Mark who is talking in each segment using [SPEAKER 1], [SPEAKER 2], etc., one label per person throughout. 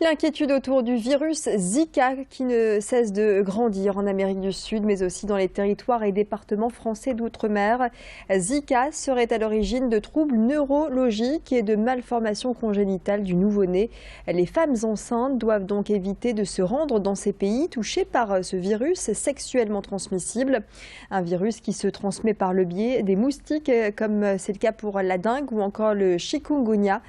[SPEAKER 1] L'inquiétude autour du virus Zika qui ne cesse de grandir en Amérique du Sud, mais aussi dans les territoires et départements français d'outre-mer. Zika serait à l'origine de troubles neurologiques et de malformations congénitales du nouveau-né. Les femmes enceintes doivent donc éviter de se rendre dans ces pays touchés par ce virus sexuellement transmissible. Un virus qui se transmet par le biais des moustiques, comme c'est le cas pour la dengue ou encore le chikungunya.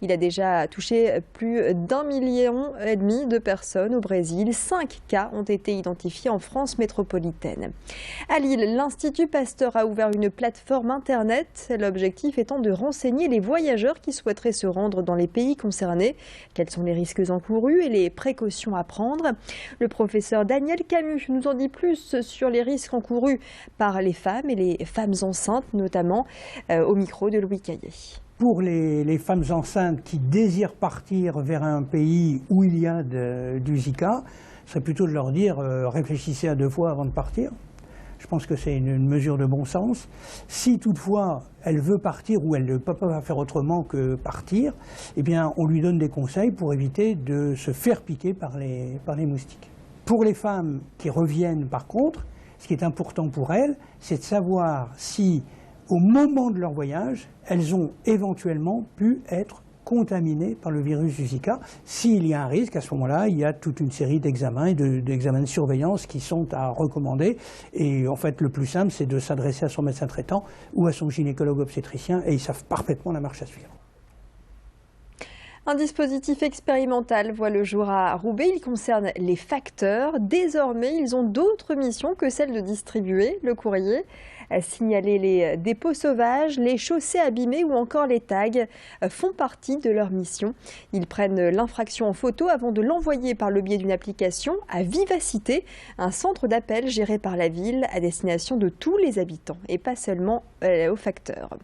[SPEAKER 1] Il a déjà touché plus d'1,5 million de personnes au Brésil. 5 cas ont été identifiés en France métropolitaine. À Lille, l'Institut Pasteur a ouvert une plateforme internet. L'objectif étant de renseigner les voyageurs qui souhaiteraient se rendre dans les pays concernés. Quels sont les risques encourus et les précautions à prendre? Le professeur Daniel Camus nous en dit plus sur les risques encourus par les femmes et les femmes enceintes, notamment au micro de Louis Caillé.
[SPEAKER 2] Pour les femmes enceintes qui désirent partir vers un pays où il y a du Zika, ce serait plutôt de leur dire réfléchissez à 2 fois avant de partir. Je pense que c'est une mesure de bon sens. Si toutefois elle veut partir ou elle ne peut pas faire autrement que partir, eh bien on lui donne des conseils pour éviter de se faire piquer par les moustiques. Pour les femmes qui reviennent par contre, ce qui est important pour elles, c'est de savoir si au moment de leur voyage, elles ont éventuellement pu être contaminées par le virus du Zika. S'il y a un risque, à ce moment-là, il y a toute une série d'examens et d'examens de surveillance qui sont à recommander. Et en fait, le plus simple, c'est de s'adresser à son médecin traitant ou à son gynécologue obstétricien, et ils savent parfaitement la marche à suivre.
[SPEAKER 1] Un dispositif expérimental voit le jour à Roubaix. Il concerne les facteurs. Désormais, ils ont d'autres missions que celle de distribuer le courrier, signaler les dépôts sauvages, les chaussées abîmées ou encore les tags font partie de leur mission. Ils prennent l'infraction en photo avant de l'envoyer par le biais d'une application à Vivacité, un centre d'appel géré par la ville à destination de tous les habitants et pas seulement aux facteurs.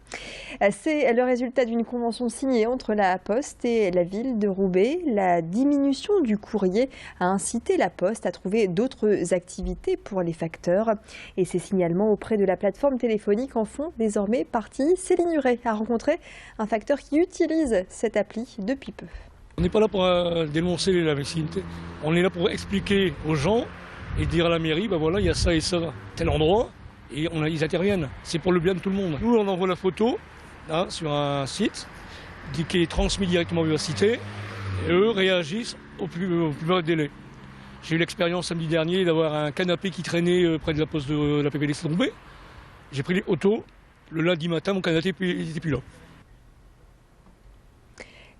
[SPEAKER 1] C'est le résultat d'une convention signée entre la Poste et la ville de Roubaix. La diminution du courrier a incité la Poste à trouver d'autres activités pour les facteurs. Et ces signalements auprès de la plateforme téléphonique en font désormais partie. Céline Huret a rencontré un facteur qui utilise cette appli depuis peu.
[SPEAKER 3] On n'est pas là pour dénoncer la vaccinité. On est là pour expliquer aux gens et dire à la mairie, ben voilà, il y a ça et ça, tel endroit, et ils interviennent. C'est pour le bien de tout le monde. Nous, on envoie la photo là, sur un site qui est transmis directement à Vivacité, et eux réagissent au plus bref délai. J'ai eu l'expérience samedi dernier d'avoir un canapé qui traînait près de la poste de la PPDC de Roubaix. J'ai pris les autos, le lundi matin, mon canapé n'était plus là.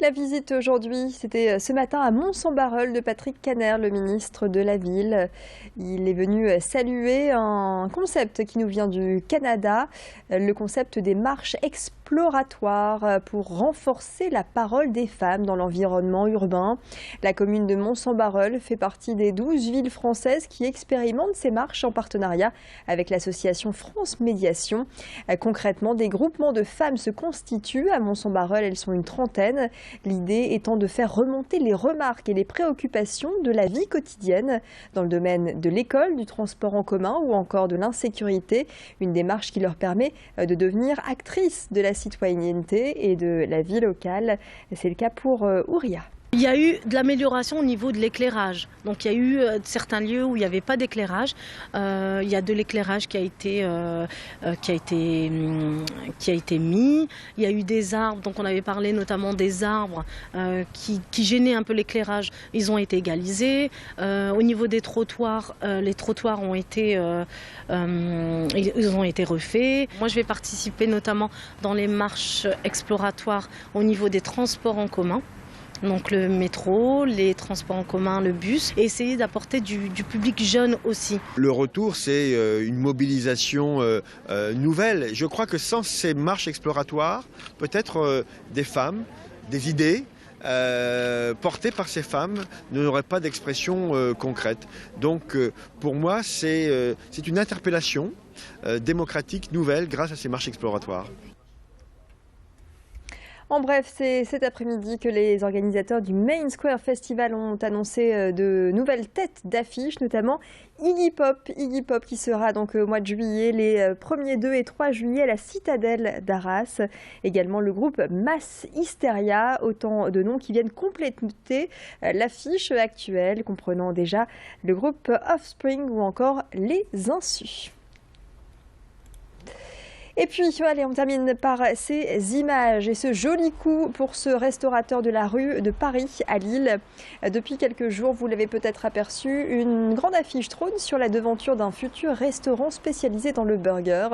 [SPEAKER 1] La visite aujourd'hui, c'était ce matin à Mons-en-Barœul de Patrick Kanner, le ministre de la Ville. Il est venu saluer un concept qui nous vient du Canada, le concept des marches exploratoires pour renforcer la parole des femmes dans l'environnement urbain. La commune de Mons-en-Barœul fait partie des 12 villes françaises qui expérimentent ces marches en partenariat avec l'association France Médiation. Concrètement, des groupements de femmes se constituent. À Mons-en-Barœul, elles sont une trentaine. L'idée étant de faire remonter les remarques et les préoccupations de la vie quotidienne dans le domaine de l'école, du transport en commun ou encore de l'insécurité. Une démarche qui leur permet de devenir actrices de la citoyenneté et de la vie locale. C'est le cas pour Ouria.
[SPEAKER 4] Il y a eu de l'amélioration au niveau de l'éclairage. Donc il y a eu certains lieux où il n'y avait pas d'éclairage. Il y a de l'éclairage qui a été mis. Il y a eu des arbres, donc on avait parlé notamment des arbres qui gênaient un peu l'éclairage. Ils ont été égalisés. Au niveau des trottoirs, les trottoirs ont été refaits. Moi je vais participer notamment dans les marches exploratoires au niveau des transports en commun. Donc le métro, les transports en commun, le bus, et essayer d'apporter du public jeune aussi.
[SPEAKER 5] Le retour, c'est une mobilisation nouvelle. Je crois que sans ces marches exploratoires, peut-être des femmes, des idées portées par ces femmes n'auraient pas d'expression concrète. Donc pour moi, c'est une interpellation démocratique nouvelle grâce à ces marches exploratoires.
[SPEAKER 1] En bref, c'est cet après-midi que les organisateurs du Main Square Festival ont annoncé de nouvelles têtes d'affiches, notamment Iggy Pop qui sera donc au mois de juillet, les 1er, 2 et 3 juillet à la Citadelle d'Arras. Également le groupe Mass Hysteria, autant de noms qui viennent compléter l'affiche actuelle, comprenant déjà le groupe Offspring ou encore les Insus. Et puis, allez, on termine par ces images et ce joli coup pour ce restaurateur de la rue de Paris à Lille. Depuis quelques jours, vous l'avez peut-être aperçu, une grande affiche trône sur la devanture d'un futur restaurant spécialisé dans le burger.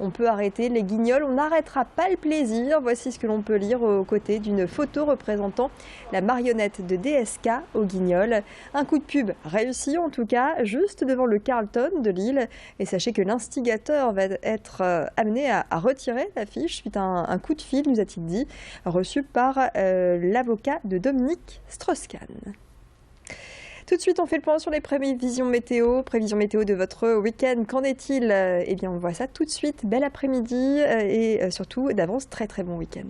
[SPEAKER 1] On peut arrêter les guignols, on n'arrêtera pas le plaisir. Voici ce que l'on peut lire aux côtés d'une photo représentant la marionnette de DSK au guignol. Un coup de pub réussi en tout cas, juste devant le Carlton de Lille. Et sachez que l'instigateur va être amené à retirer l'affiche suite à un coup de fil, nous a-t-il dit, reçu par l'avocat de Dominique Strauss-Kahn. Tout de suite, on fait le point sur les prévisions météo de votre week-end. Qu'en est-il? Eh bien, on voit ça tout de suite. Bel après-midi et surtout d'avance, très très bon week-end.